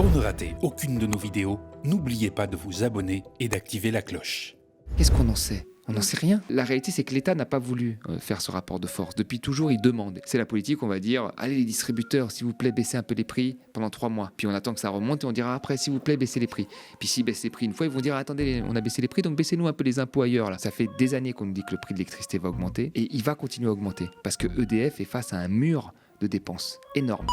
Pour ne rater aucune de nos vidéos, n'oubliez pas de vous abonner et d'activer la cloche. Qu'est-ce qu'on en sait ? On n'en sait rien. La réalité, c'est que l'État n'a pas voulu faire ce rapport de force. Depuis toujours, il demande. C'est la politique, on va dire, allez les distributeurs, s'il vous plaît, baissez un peu les prix pendant 3 mois. Puis on attend que ça remonte et on dira après, s'il vous plaît, baissez les prix. Puis s'ils baissent les prix une fois, ils vont dire, attendez, on a baissé les prix, donc baissez-nous un peu les impôts ailleurs. Là. Ça fait des années qu'on nous dit que le prix de l'électricité va augmenter et il va continuer à augmenter parce que EDF est face à un mur de dépenses énorme.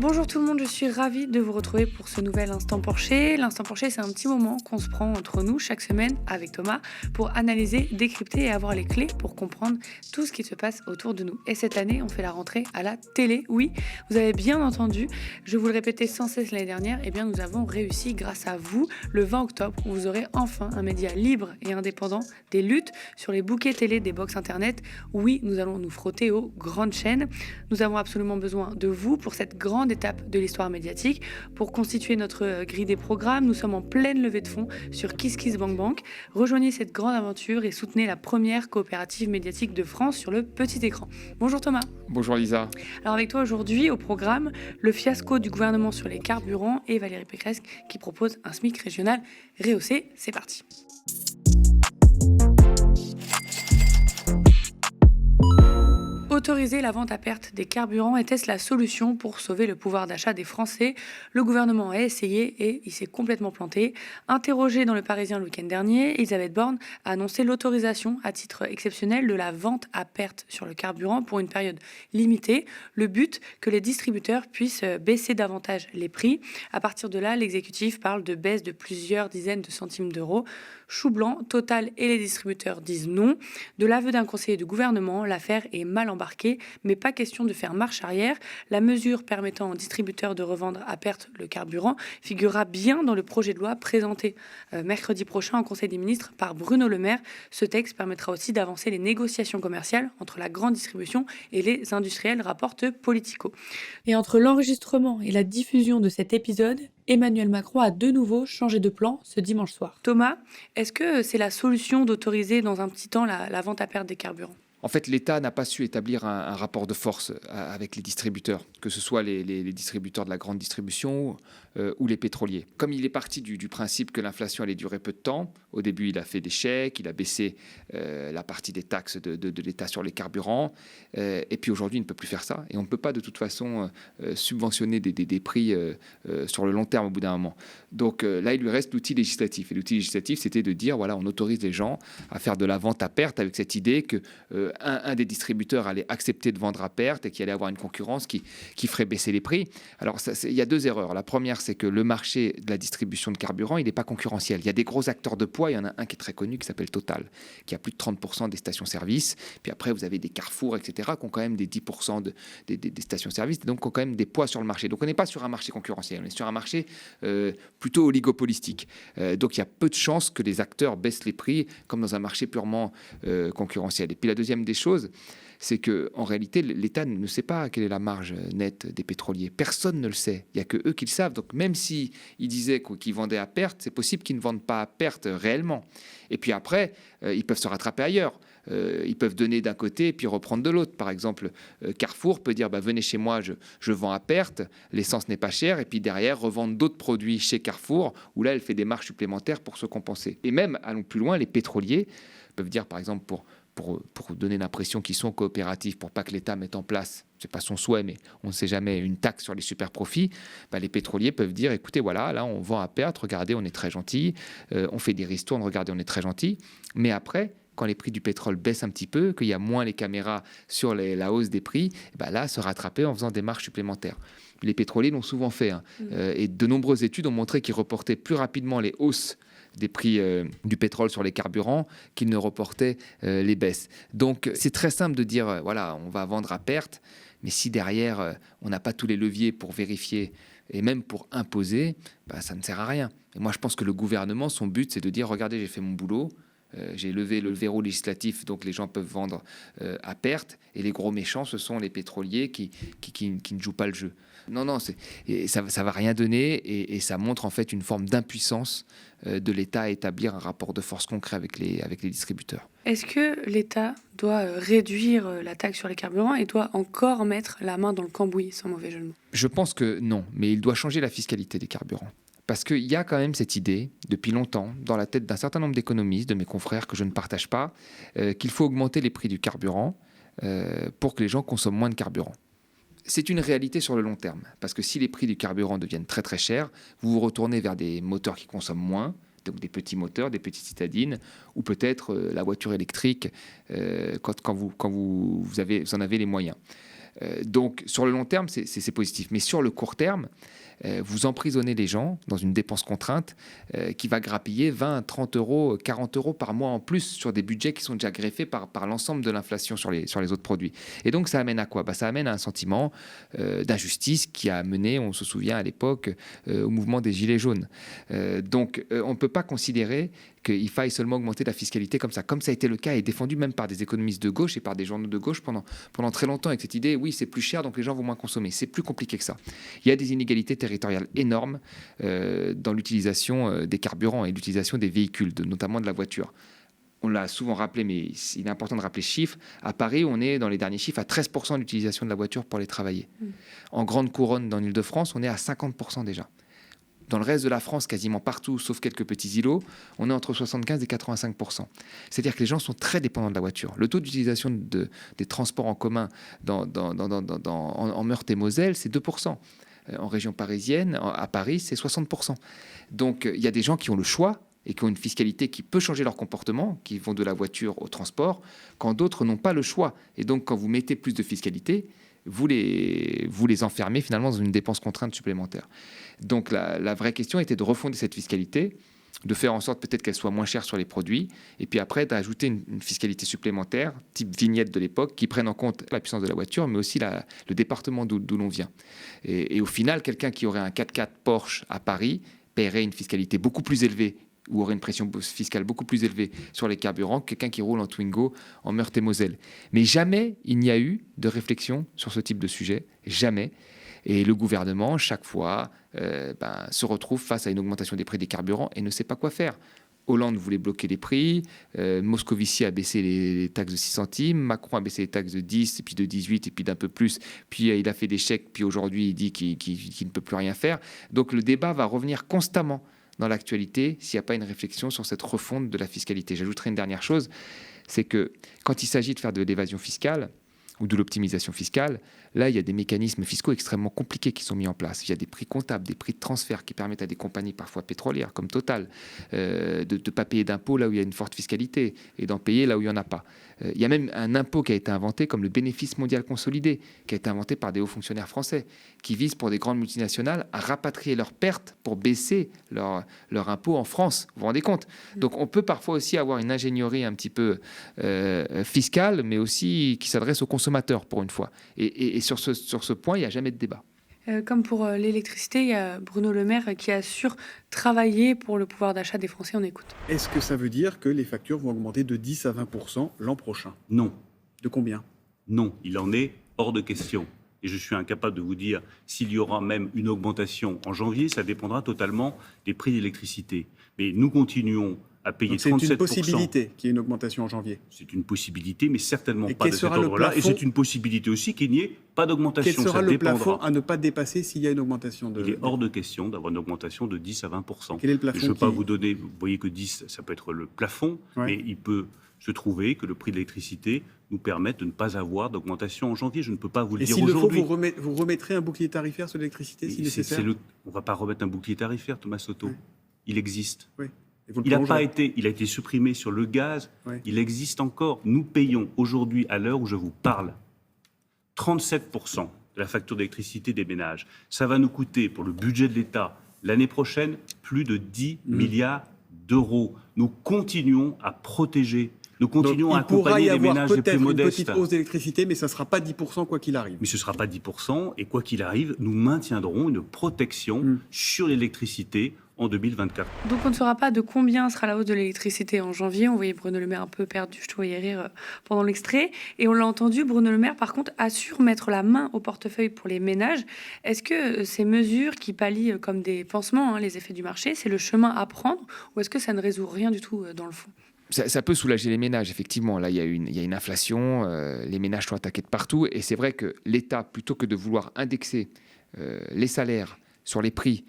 Bonjour tout le monde, je suis ravie de vous retrouver pour ce nouvel Instant Porcher. L'Instant Porcher, c'est un petit moment qu'on se prend entre nous chaque semaine avec Thomas pour analyser, décrypter et avoir les clés pour comprendre tout ce qui se passe autour de nous. Et cette année, on fait la rentrée à la télé. Oui, vous avez bien entendu, je vous le répétais sans cesse l'année dernière, eh bien nous avons réussi grâce à vous le 20 octobre où vous aurez enfin un média libre et indépendant des luttes sur les bouquets télé des box internet. Oui, nous allons nous frotter aux grandes chaînes. Nous avons absolument besoin de vous pour cette grande étape de l'histoire médiatique. Pour constituer notre grille des programmes, nous sommes en pleine levée de fonds sur KissKissBankBank. Rejoignez cette grande aventure et soutenez la première coopérative médiatique de France sur le petit écran. Bonjour Thomas. Bonjour Lisa. Alors avec toi aujourd'hui au programme, le fiasco du gouvernement sur les carburants et Valérie Pécresse qui propose un SMIC régional rehaussé. C'est parti. Autoriser la vente à perte des carburants était-ce la solution pour sauver le pouvoir d'achat des Français ? Le gouvernement a essayé et il s'est complètement planté. Interrogée dans Le Parisien le week-end dernier, Elisabeth Borne a annoncé l'autorisation à titre exceptionnel de la vente à perte sur le carburant pour une période limitée. Le but, que les distributeurs puissent baisser davantage les prix. À partir de là, l'exécutif parle de baisse de plusieurs dizaines de centimes d'euros. Chou blanc, Total et les distributeurs disent non. De l'aveu d'un conseiller du gouvernement, l'affaire est mal embarquée, mais pas question de faire marche arrière. La mesure permettant aux distributeurs de revendre à perte le carburant figurera bien dans le projet de loi présenté mercredi prochain au Conseil des ministres par Bruno Le Maire. Ce texte permettra aussi d'avancer les négociations commerciales entre la grande distribution et les industriels, rapporte Politico. Et entre l'enregistrement et la diffusion de cet épisode, Emmanuel Macron a de nouveau changé de plan ce dimanche soir. Thomas, est-ce que c'est la solution d'autoriser dans un petit temps la vente à perte des carburants ? En fait, l'État n'a pas su établir un rapport de force avec les distributeurs, que ce soit les distributeurs de la grande distribution ou les pétroliers. Comme il est parti du principe que l'inflation allait durer peu de temps, au début il a fait des chèques, il a baissé la partie des taxes de l'État sur les carburants, et puis aujourd'hui il ne peut plus faire ça. Et on ne peut pas de toute façon subventionner des prix sur le long terme au bout d'un moment. Donc là, il lui reste l'outil législatif. Et l'outil législatif, c'était de dire, voilà, on autorise les gens à faire de la vente à perte avec cette idée que un des distributeurs allait accepter de vendre à perte et qu'il allait avoir une concurrence qui ferait baisser les prix. Alors, il y a 2 erreurs. La première, c'est que le marché de la distribution de carburant, il n'est pas concurrentiel. Il y a des gros acteurs de poids. Il y en a un qui est très connu, qui s'appelle Total, qui a plus de 30% des stations-service. Puis après, vous avez des Carrefour, etc., qui ont quand même des 10% des stations-service, donc qui ont quand même des poids sur le marché. Donc, on n'est pas sur un marché concurrentiel. On est sur un marché plutôt oligopolistique. Donc, il y a peu de chances que les acteurs baissent les prix comme dans un marché purement concurrentiel. Et puis, la deuxième des choses, c'est qu'en réalité, l'État ne sait pas quelle est la marge nette des pétroliers. Personne ne le sait. Il n'y a que eux qui le savent. Donc même s'ils disaient qu'ils vendaient à perte, c'est possible qu'ils ne vendent pas à perte réellement. Et puis après, ils peuvent se rattraper ailleurs. Ils peuvent donner d'un côté et puis reprendre de l'autre. Par exemple, Carrefour peut dire venez chez moi, je vends à perte, l'essence n'est pas chère, et puis derrière revendre d'autres produits chez Carrefour, où là elle fait des marges supplémentaires pour se compenser. Et même, allons plus loin, les pétroliers peuvent dire par exemple pour donner l'impression qu'ils sont coopératifs, pour pas que l'État mette en place, c'est pas son souhait, mais on ne sait jamais, une taxe sur les super profits, les pétroliers peuvent dire, écoutez, voilà, là on vend à perte, regardez, on est très gentil, on fait des ristournes, regardez, on est très gentil, mais après, quand les prix du pétrole baissent un petit peu, qu'il y a moins les caméras sur la hausse des prix, là, se rattraper en faisant des marges supplémentaires. Les pétroliers l'ont souvent fait, et de nombreuses études ont montré qu'ils reportaient plus rapidement les hausses des prix du pétrole sur les carburants qu'ils ne reportaient les baisses. Donc c'est très simple de dire voilà, on va vendre à perte, mais si derrière on n'a pas tous les leviers pour vérifier et même pour imposer, ça ne sert à rien. Et moi je pense que le gouvernement, son but, c'est de dire regardez, j'ai fait mon boulot, j'ai levé le verrou législatif, donc les gens peuvent vendre à perte, et les gros méchants, ce sont les pétroliers qui ne jouent pas le jeu. Non, ça ne va rien donner, et ça montre en fait une forme d'impuissance de l'État à établir un rapport de force concret avec les distributeurs. Est-ce que l'État doit réduire la taxe sur les carburants et doit encore mettre la main dans le cambouis, sans mauvais jeu de mots? Je pense que non, mais il doit changer la fiscalité des carburants. Parce qu'il y a quand même cette idée, depuis longtemps, dans la tête d'un certain nombre d'économistes, de mes confrères que je ne partage pas, qu'il faut augmenter les prix du carburant pour que les gens consomment moins de carburant. C'est une réalité sur le long terme, parce que si les prix du carburant deviennent très très chers, vous vous retournez vers des moteurs qui consomment moins, donc des petits moteurs, des petites citadines, ou peut-être la voiture électrique quand vous en avez les moyens. Donc sur le long terme, c'est positif. Mais sur le court terme, vous emprisonnez les gens dans une dépense contrainte qui va grappiller 20, 30 euros, 40 euros par mois en plus sur des budgets qui sont déjà greffés par l'ensemble de l'inflation sur les autres produits. Et donc ça amène à quoi ? Ça amène à un sentiment d'injustice qui a mené, on se souvient à l'époque, au mouvement des Gilets jaunes. Donc on ne peut pas considérer qu'il faille seulement augmenter la fiscalité comme ça a été le cas et défendu même par des économistes de gauche et par des journaux de gauche pendant très longtemps avec cette idée, oui, c'est plus cher, donc les gens vont moins consommer. C'est plus compliqué que ça. Il y a des inégalités territoriales énormes dans l'utilisation des carburants et l'utilisation des véhicules, notamment de la voiture. On l'a souvent rappelé, mais il est important de rappeler ce chiffre. À Paris, on est dans les derniers chiffres à 13% d'utilisation de la voiture pour aller travailler. En grande couronne, dans l'Île-de-France, on est à 50% déjà. Dans le reste de la France, quasiment partout, sauf quelques petits îlots, on est entre 75 et 85%. C'est-à-dire que les gens sont très dépendants de la voiture. Le taux d'utilisation des transports en commun en Meurthe-et-Moselle, c'est 2%. En région parisienne, à Paris, c'est 60%. Donc, il y a des gens qui ont le choix et qui ont une fiscalité qui peut changer leur comportement, qui vont de la voiture au transport, quand d'autres n'ont pas le choix. Et donc, quand vous mettez plus de fiscalité, vous les enfermez finalement dans une dépense contrainte supplémentaire. Donc la vraie question était de refonder cette fiscalité, de faire en sorte peut-être qu'elle soit moins chère sur les produits, et puis après d'ajouter une fiscalité supplémentaire, type vignette de l'époque, qui prenne en compte la puissance de la voiture, mais aussi le département d'où l'on vient. Et au final, quelqu'un qui aurait un 4x4 Porsche à Paris paierait une fiscalité beaucoup plus élevée ou aurait une pression fiscale beaucoup plus élevée sur les carburants que quelqu'un qui roule en Twingo en Meurthe-et-Moselle. Mais jamais il n'y a eu de réflexion sur ce type de sujet, jamais. Et le gouvernement, chaque fois, se retrouve face à une augmentation des prix des carburants et ne sait pas quoi faire. Hollande voulait bloquer les prix, Moscovici a baissé les taxes de 6 centimes, Macron a baissé les taxes de 10, et puis de 18, et puis d'un peu plus, puis il a fait des chèques, puis aujourd'hui il dit qu'il ne peut plus rien faire. Donc le débat va revenir constamment dans l'actualité s'il n'y a pas une réflexion sur cette refonte de la fiscalité. J'ajouterai une dernière chose, c'est que quand il s'agit de faire de l'évasion fiscale ou de l'optimisation fiscale, là, il y a des mécanismes fiscaux extrêmement compliqués qui sont mis en place. Il y a des prix comptables, des prix de transfert qui permettent à des compagnies parfois pétrolières comme Total de ne pas payer d'impôts là où il y a une forte fiscalité et d'en payer là où il n'y en a pas. Il y a même un impôt qui a été inventé comme le bénéfice mondial consolidé, qui a été inventé par des hauts fonctionnaires français, qui vise pour des grandes multinationales à rapatrier leurs pertes pour baisser leur impôt en France. Vous vous rendez compte ? Donc on peut parfois aussi avoir une ingénierie un petit peu fiscale, mais aussi qui s'adresse aux consommateurs pour une fois. Et sur ce point, il n'y a jamais de débat. Comme pour l'électricité, il y a Bruno Le Maire qui assure travailler pour le pouvoir d'achat des Français. On écoute. Est-ce que ça veut dire que les factures vont augmenter de 10 à 20% l'an prochain ? Non. De combien ? Non, il en est hors de question. Et je suis incapable de vous dire s'il y aura même une augmentation en janvier. Ça dépendra totalement des prix d'électricité. Mais nous continuons à payer 37%. C'est une possibilité qu'il y ait une augmentation en janvier. C'est une possibilité, mais certainement et pas de cet ordre-là. Et c'est une possibilité aussi qu'il n'y ait pas d'augmentation. Quel sera le plafond à ne pas dépasser s'il y a une augmentation Il est hors de question d'avoir une augmentation de 10 à 20%. Quel est le plafond ? Je ne veux pas vous donner... Vous voyez que 10, ça peut être le plafond, mais il peut se trouver que le prix de l'électricité nous permette de ne pas avoir d'augmentation en janvier. Je ne peux pas vous le dire aujourd'hui. Et s'il le faut, vous remettrez un bouclier tarifaire sur l'électricité si nécessaire ? On ne va pas remettre un bouclier tarifaire, Thomas Soto. Oui. Il existe. Oui. Il a été supprimé sur le gaz. Oui. Il existe encore. Nous payons aujourd'hui, à l'heure où je vous parle, 37% de la facture d'électricité des ménages. Ça va nous coûter, pour le budget de l'État, l'année prochaine, plus de 10 milliards d'euros. Nous continuons à protéger. Nous continuons à accompagner les ménages les plus modestes. Il pourra y avoir peut-être une petite hausse d'électricité, mais ça ne sera pas 10% quoi qu'il arrive. Mais ce ne sera pas 10%, et quoi qu'il arrive, nous maintiendrons une protection sur l'électricité en 2024. Donc on ne saura pas de combien sera la hausse de l'électricité en janvier. On voyait Bruno Le Maire un peu perdu, je te voyais rire pendant l'extrait. Et on l'a entendu, Bruno Le Maire, par contre, assure mettre la main au portefeuille pour les ménages. Est-ce que ces mesures qui pallient comme des pansements les effets du marché, c'est le chemin à prendre, ou est-ce que ça ne résout rien du tout dans le fond ? Ça peut soulager les ménages, effectivement. Là, il y a une inflation, les ménages sont attaqués de partout. Et c'est vrai que l'État, plutôt que de vouloir indexer les salaires sur les prix,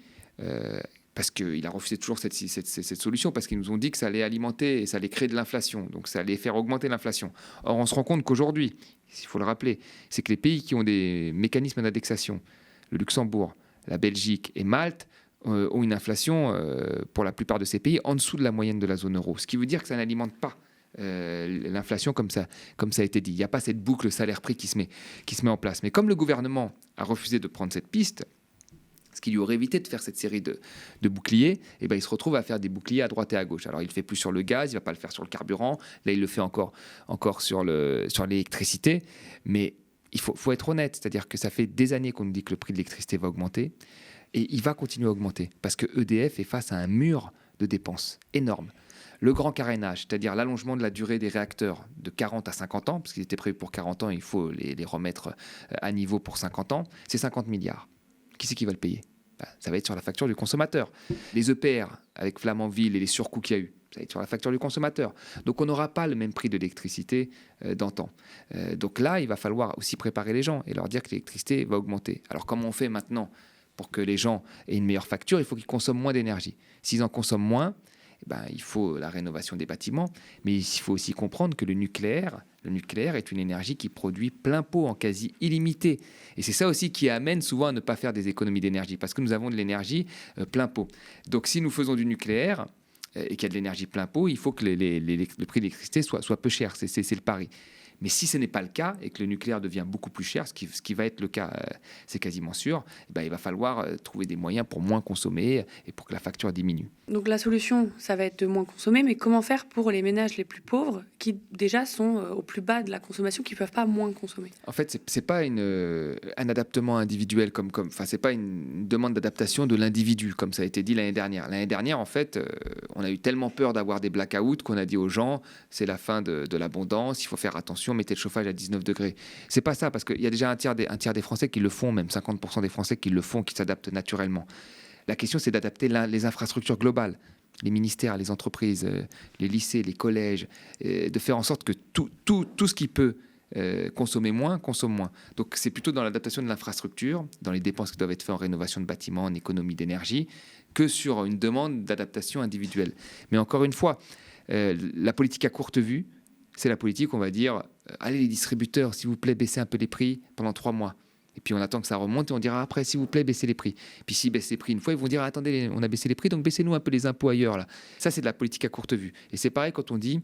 parce qu'il a refusé toujours cette solution, parce qu'ils nous ont dit que ça allait alimenter et ça allait créer de l'inflation, donc ça allait faire augmenter l'inflation. Or, on se rend compte qu'aujourd'hui, il faut le rappeler, c'est que les pays qui ont des mécanismes d'indexation, le Luxembourg, la Belgique et Malte, ont une inflation, pour la plupart de ces pays, en dessous de la moyenne de la zone euro. Ce qui veut dire que ça n'alimente pas l'inflation comme ça a été dit. Il n'y a pas cette boucle salaire-prix qui se met en place. Mais comme le gouvernement a refusé de prendre cette piste, ce qui lui aurait évité de faire cette série de boucliers, et ben il se retrouve à faire des boucliers à droite et à gauche. Alors il ne le fait plus sur le gaz, il ne va pas le faire sur le carburant, là il le fait encore sur l'électricité, mais il faut être honnête, c'est-à-dire que ça fait des années qu'on nous dit que le prix de l'électricité va augmenter, et il va continuer à augmenter, parce que EDF est face à un mur de dépenses énorme. Le grand carénage, c'est-à-dire l'allongement de la durée des réacteurs de 40 à 50 ans, parce qu'ils étaient prévus pour 40 ans, il faut les remettre à niveau pour 50 ans, c'est 50 milliards. Qui c'est qui va le payer ? Ça va être sur la facture du consommateur. Les EPR, avec Flamanville et les surcoûts qu'il y a eu, ça va être sur la facture du consommateur. Donc on n'aura pas le même prix de l'électricité d'antan. Donc là, il va falloir aussi préparer les gens et leur dire que l'électricité va augmenter. Alors comment on fait maintenant pour que les gens aient une meilleure facture ? Il faut qu'ils consomment moins d'énergie. S'ils en consomment moins, il faut la rénovation des bâtiments, mais il faut aussi comprendre que le nucléaire est une énergie qui produit plein pot en quasi illimité. Et c'est ça aussi qui amène souvent à ne pas faire des économies d'énergie, parce que nous avons de l'énergie plein pot. Donc si nous faisons du nucléaire et qu'il y a de l'énergie plein pot, il faut que le prix de l'électricité soit peu cher, c'est le pari. Mais si ce n'est pas le cas et que le nucléaire devient beaucoup plus cher, ce qui va être le cas, c'est quasiment sûr, il va falloir trouver des moyens pour moins consommer et pour que la facture diminue. Donc la solution, ça va être de moins consommer, mais comment faire pour les ménages les plus pauvres qui déjà sont au plus bas de la consommation, qui ne peuvent pas moins consommer ? En fait, c'est pas un adaptement individuel, c'est pas une demande d'adaptation de l'individu, comme ça a été dit l'année dernière. L'année dernière, en fait, on a eu tellement peur d'avoir des blackouts qu'on a dit aux gens, c'est la fin de l'abondance, il faut faire attention, mettez le chauffage à 19 degrés. C'est pas ça, parce qu'il y a déjà un tiers des Français qui le font, même 50% des Français qui le font, qui s'adaptent naturellement. La question, c'est d'adapter les infrastructures globales, les ministères, les entreprises, les lycées, les collèges, de faire en sorte que tout ce qui peut consommer moins, consomme moins. Donc c'est plutôt dans l'adaptation de l'infrastructure, dans les dépenses qui doivent être faites en rénovation de bâtiments, en économie d'énergie, que sur une demande d'adaptation individuelle. Mais encore une fois, la politique à courte vue, c'est la politique, on va dire, allez les distributeurs, s'il vous plaît, baissez un peu les prix pendant 3 mois. Et puis on attend que ça remonte et on dira après, s'il vous plaît, baissez les prix. Puis s'ils baissent les prix une fois, ils vont dire, attendez, on a baissé les prix, donc baissez-nous un peu les impôts ailleurs. Là. Ça, c'est de la politique à courte vue. Et c'est pareil quand on dit,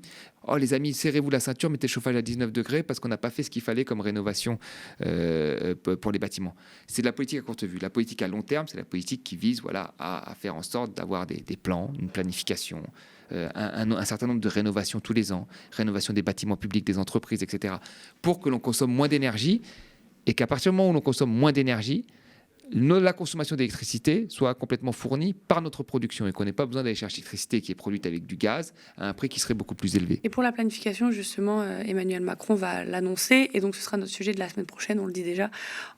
oh les amis, serrez-vous la ceinture, mettez le chauffage à 19 degrés parce qu'on n'a pas fait ce qu'il fallait comme rénovation pour les bâtiments. C'est de la politique à courte vue. La politique à long terme, c'est la politique qui vise à faire en sorte d'avoir des plans, une planification, un certain nombre de rénovations tous les ans, rénovation des bâtiments publics, des entreprises, etc., pour que l'on consomme moins d'énergie et qu'à partir du moment où l'on consomme moins d'énergie, la consommation d'électricité soit complètement fournie par notre production et qu'on n'ait pas besoin d'aller chercher l'électricité qui est produite avec du gaz à un prix qui serait beaucoup plus élevé. Et pour la planification, justement, Emmanuel Macron va l'annoncer et donc ce sera notre sujet de la semaine prochaine, on le dit déjà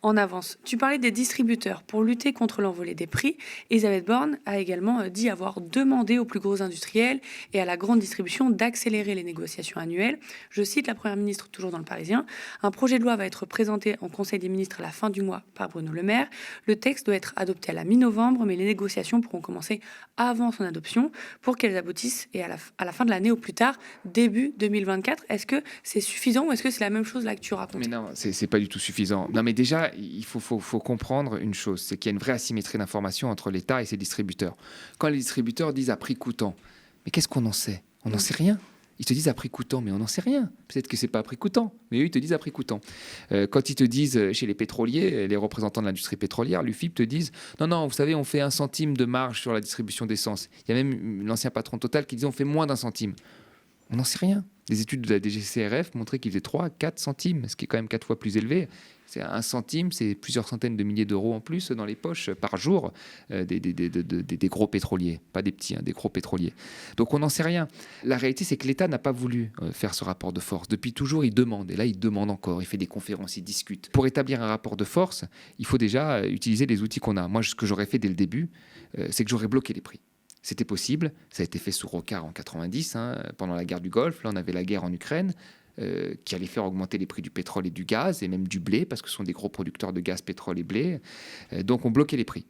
en avance. Tu parlais des distributeurs. Pour lutter contre l'envolée des prix, Elisabeth Borne a également dit avoir demandé aux plus gros industriels et à la grande distribution d'accélérer les négociations annuelles. Je cite la Première ministre, toujours dans Le Parisien, « Un projet de loi va être présenté en Conseil des ministres à la fin du mois par Bruno Le Maire. Le texte doit être adopté à la mi-novembre, mais les négociations pourront commencer avant son adoption pour qu'elles aboutissent et à la fin de l'année au plus tard, début 2024. Est-ce que c'est suffisant ou est-ce que c'est la même chose là que tu racontes ? Mais non, c'est pas du tout suffisant. Non, mais déjà, il faut comprendre une chose, c'est qu'il y a une vraie asymétrie d'information entre l'État et ses distributeurs. Quand les distributeurs disent à prix coûtant, mais qu'est-ce qu'on en sait ? On n'en sait rien. Ils te disent à prix coûtant, mais on n'en sait rien. Peut-être que c'est pas à prix coûtant, mais eux, ils te disent à prix coûtant. Quand ils te disent chez les pétroliers, les représentants de l'industrie pétrolière, l'UFIP, te disent non, vous savez, on fait 1 centime de marge sur la distribution d'essence. Il y a même l'ancien patron Total qui disait on fait moins d'1 centime. On n'en sait rien. Les études de la DGCCRF montraient qu'ils faisaient 3 à 4 centimes, ce qui est quand même 4 fois plus élevé. C'est 1 centime, c'est plusieurs centaines de milliers d'euros en plus dans les poches par jour des gros pétroliers. Pas des petits, des gros pétroliers. Donc on n'en sait rien. La réalité, c'est que l'État n'a pas voulu faire ce rapport de force. Depuis toujours, il demande. Et là, il demande encore. Il fait des conférences, il discute. Pour établir un rapport de force, il faut déjà utiliser les outils qu'on a. Moi, ce que j'aurais fait dès le début, c'est que j'aurais bloqué les prix. C'était possible, ça a été fait sous Rocard en 90, pendant la guerre du Golfe. Là, on avait la guerre en Ukraine qui allait faire augmenter les prix du pétrole et du gaz, et même du blé, parce que ce sont des gros producteurs de gaz, pétrole et blé. Donc, on bloquait les prix.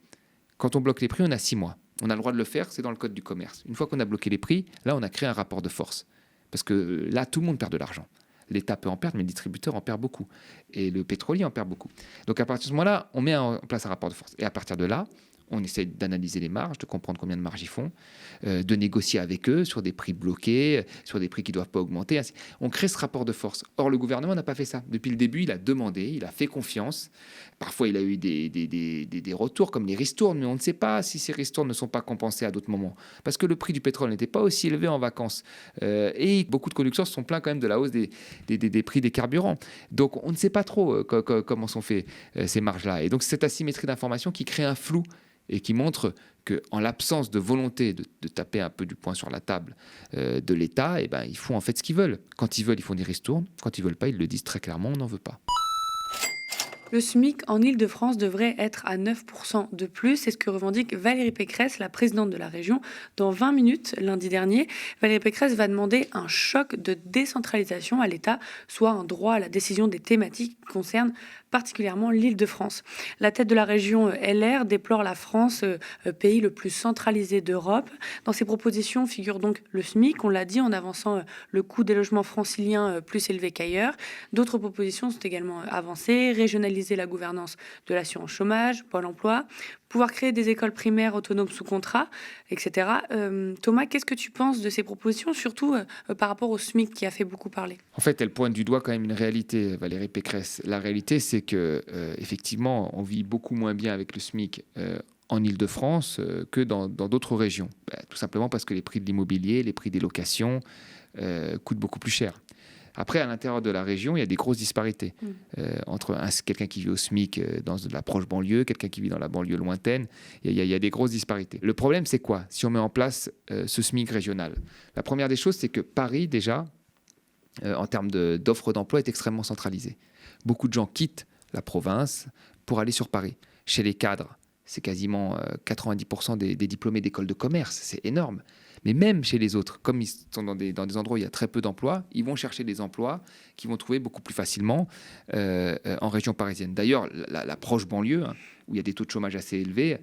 Quand on bloque les prix, on a 6 mois. On a le droit de le faire, c'est dans le code du commerce. Une fois qu'on a bloqué les prix, là, on a créé un rapport de force. Parce que là, tout le monde perd de l'argent. L'État peut en perdre, mais le distributeur en perd beaucoup. Et le pétrolier en perd beaucoup. Donc, à partir de ce moment-là, on met en place un rapport de force. Et à partir de là, on essaie d'analyser les marges, de comprendre combien de marges ils font, de négocier avec eux sur des prix bloqués, sur des prix qui ne doivent pas augmenter. Ainsi. On crée ce rapport de force. Or, le gouvernement n'a pas fait ça. Depuis le début, il a demandé, il a fait confiance. Parfois, il a eu des retours comme les ristournes, mais on ne sait pas si ces ristournes ne sont pas compensées à d'autres moments. Parce que le prix du pétrole n'était pas aussi élevé en vacances. Et beaucoup de conducteurs se sont plaints quand même de la hausse des prix des carburants. Donc, on ne sait pas trop comment sont faites ces marges-là. Et donc, c'est cette asymétrie d'information qui crée un flou et qui montre qu'en l'absence de volonté de taper un peu du poing sur la table de l'État, ils font en fait ce qu'ils veulent. Quand ils veulent, ils font des ristournes. Quand ils ne veulent pas, ils le disent très clairement, on n'en veut pas. Le SMIC en Île-de-France devrait être à 9% de plus. C'est ce que revendique Valérie Pécresse, la présidente de la région. Dans 20 minutes, lundi dernier, Valérie Pécresse va demander un choc de décentralisation à l'État, soit un droit à la décision des thématiques qui concernent particulièrement l'Île-de-France. La tête de la région LR déplore la France, pays le plus centralisé d'Europe. Dans ses propositions figure donc le SMIC, on l'a dit, en avançant le coût des logements franciliens plus élevé qu'ailleurs. D'autres propositions sont également avancées, régionaliser la gouvernance de l'assurance chômage, Pôle emploi, pouvoir créer des écoles primaires autonomes sous contrat, etc. Thomas, qu'est-ce que tu penses de ces propositions, surtout par rapport au SMIC qui a fait beaucoup parler? En fait, elle pointe du doigt quand même une réalité, Valérie Pécresse. La réalité, c'est que effectivement, on vit beaucoup moins bien avec le SMIC en Île-de-France que dans d'autres régions. Tout simplement parce que les prix de l'immobilier, les prix des locations coûtent beaucoup plus cher. Après, à l'intérieur de la région, il y a des grosses disparités entre quelqu'un qui vit au SMIC dans la proche banlieue, quelqu'un qui vit dans la banlieue lointaine. Il y a des grosses disparités. Le problème, c'est quoi si on met en place ce SMIC régional? La première des choses, c'est que Paris, déjà, en termes d'offres d'emploi, est extrêmement centralisé. Beaucoup de gens quittent la province pour aller sur Paris. Chez les cadres, c'est quasiment 90% des diplômés d'écoles de commerce. C'est énorme. Mais même chez les autres, comme ils sont dans des endroits où il y a très peu d'emplois, ils vont chercher des emplois qu'ils vont trouver beaucoup plus facilement en région parisienne. D'ailleurs, la proche banlieue, où il y a des taux de chômage assez élevés,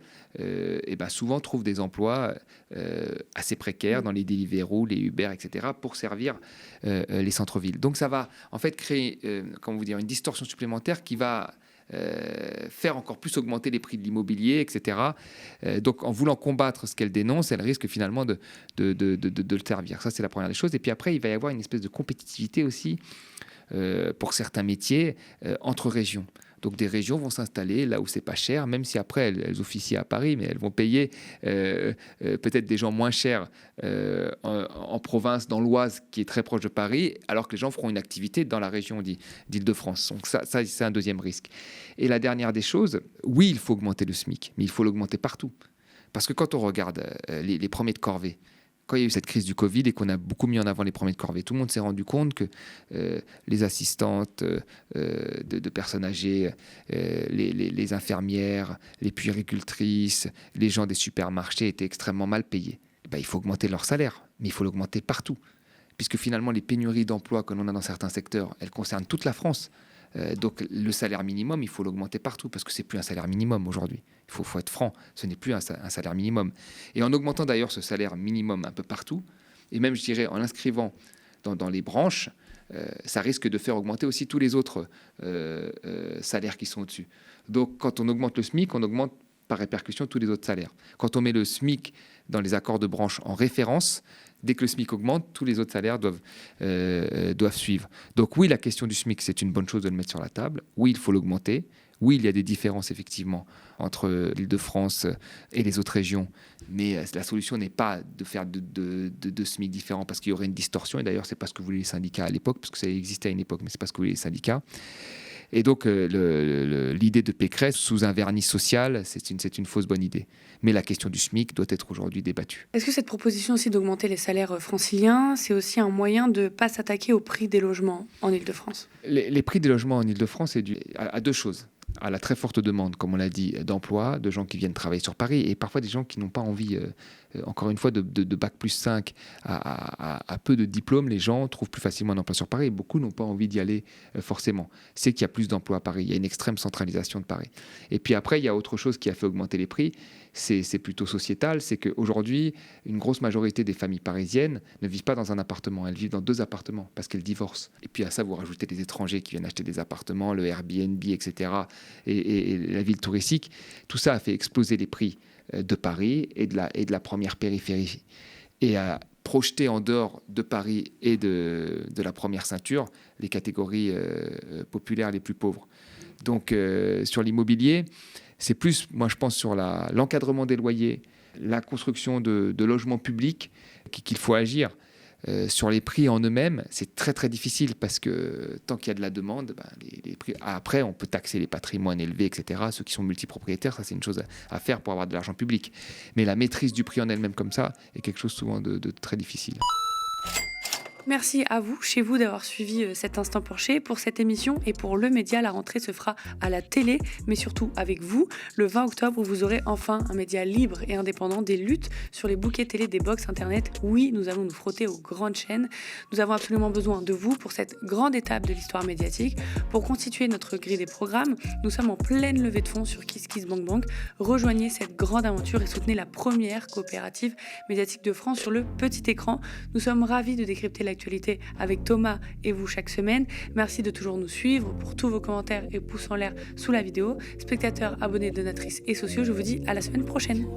souvent trouve des emplois assez précaires dans les Deliveroo, les Uber, etc., pour servir les centres-villes. Donc ça va en fait créer une distorsion supplémentaire qui va faire encore plus augmenter les prix de l'immobilier, etc. Donc, en voulant combattre ce qu'elle dénonce, elle risque finalement de le servir. Ça, c'est la première des choses. Et puis après, il va y avoir une espèce de compétitivité aussi pour certains métiers entre régions. Donc des régions vont s'installer là où c'est pas cher, même si après elles officient à Paris, mais elles vont payer peut-être des gens moins chers en province, dans l'Oise, qui est très proche de Paris, alors que les gens feront une activité dans la région d'Île-de-France. Donc ça c'est un deuxième risque. Et la dernière des choses, oui, il faut augmenter le SMIC, mais il faut l'augmenter partout. Parce que quand on regarde les premiers de corvée, quand il y a eu cette crise du Covid et qu'on a beaucoup mis en avant les premiers de corvée, tout le monde s'est rendu compte que les assistantes de personnes âgées, les infirmières, les puéricultrices, les gens des supermarchés étaient extrêmement mal payés. Il faut augmenter leur salaire, mais il faut l'augmenter partout. Puisque finalement, les pénuries d'emplois que l'on a dans certains secteurs, elles concernent toute la France. Donc le salaire minimum, il faut l'augmenter partout parce que c'est plus un salaire minimum aujourd'hui. Il faut être franc, ce n'est plus un salaire minimum. Et en augmentant d'ailleurs ce salaire minimum un peu partout, et même je dirais en l'inscrivant dans les branches, ça risque de faire augmenter aussi tous les autres salaires qui sont au-dessus. Donc quand on augmente le SMIC, on augmente par répercussion tous les autres salaires. Quand on met le SMIC dans les accords de branche en référence, dès que le SMIC augmente, tous les autres salaires doivent suivre. Donc oui, la question du SMIC, c'est une bonne chose de le mettre sur la table. Oui, il faut l'augmenter. Oui, il y a des différences effectivement entre l'Île-de-France et les autres régions. Mais la solution n'est pas de faire deux SMIC différents parce qu'il y aurait une distorsion. Et d'ailleurs, ce n'est pas ce que voulaient les syndicats à l'époque, parce que ça existait à une époque, mais ce n'est pas ce que voulaient les syndicats. Et donc, l'idée de Pécresse, sous un vernis social, c'est une fausse bonne idée. Mais la question du SMIC doit être aujourd'hui débattue. Est-ce que cette proposition aussi d'augmenter les salaires franciliens, c'est aussi un moyen de ne pas s'attaquer au prix des logements en Île-de-France ? Les prix des logements en Île-de-France, c'est dû à deux choses. à la très forte demande, comme on l'a dit, d'emploi, de gens qui viennent travailler sur Paris, et parfois des gens qui n'ont pas envie, encore une fois, de bac plus 5 à peu de diplômes. Les gens trouvent plus facilement un emploi sur Paris, et beaucoup n'ont pas envie d'y aller forcément. C'est qu'il y a plus d'emplois à Paris, il y a une extrême centralisation de Paris. Et puis après, il y a autre chose qui a fait augmenter les prix, c'est plutôt sociétal, c'est qu'aujourd'hui, une grosse majorité des familles parisiennes ne vivent pas dans un appartement, elles vivent dans 2 appartements parce qu'elles divorcent. Et puis à ça, vous rajoutez des étrangers qui viennent acheter des appartements, le Airbnb, etc., et la ville touristique. Tout ça a fait exploser les prix de Paris et de la première périphérie. Et a projeté en dehors de Paris et de la première ceinture les catégories populaires les plus pauvres. Donc sur l'immobilier, c'est plus, moi je pense, sur l'encadrement des loyers, la construction de logements publics qu'il faut agir. Sur les prix en eux-mêmes, c'est très très difficile parce que tant qu'il y a de la demande, les prix. Après, on peut taxer les patrimoines élevés, etc. Ceux qui sont multipropriétaires, ça c'est une chose à faire pour avoir de l'argent public. Mais la maîtrise du prix en elle-même comme ça est quelque chose souvent de très difficile. Merci à vous, chez vous, d'avoir suivi cet instant penché. Pour cette émission et pour le média, la rentrée se fera à la télé, mais surtout avec vous. Le 20 octobre, vous aurez enfin un média libre et indépendant, des luttes sur les bouquets télé des box internet. Oui, nous allons nous frotter aux grandes chaînes. Nous avons absolument besoin de vous pour cette grande étape de l'histoire médiatique. Pour constituer notre grille des programmes, nous sommes en pleine levée de fonds sur KissKissBankBank. Rejoignez cette grande aventure et soutenez la première coopérative médiatique de France sur le petit écran. Nous sommes ravis de décrypter l'actualité avec Thomas et vous chaque semaine. Merci de toujours nous suivre, pour tous vos commentaires et pouces en l'air sous la vidéo. Spectateurs, abonnés, donatrices et sociaux, je vous dis à la semaine prochaine.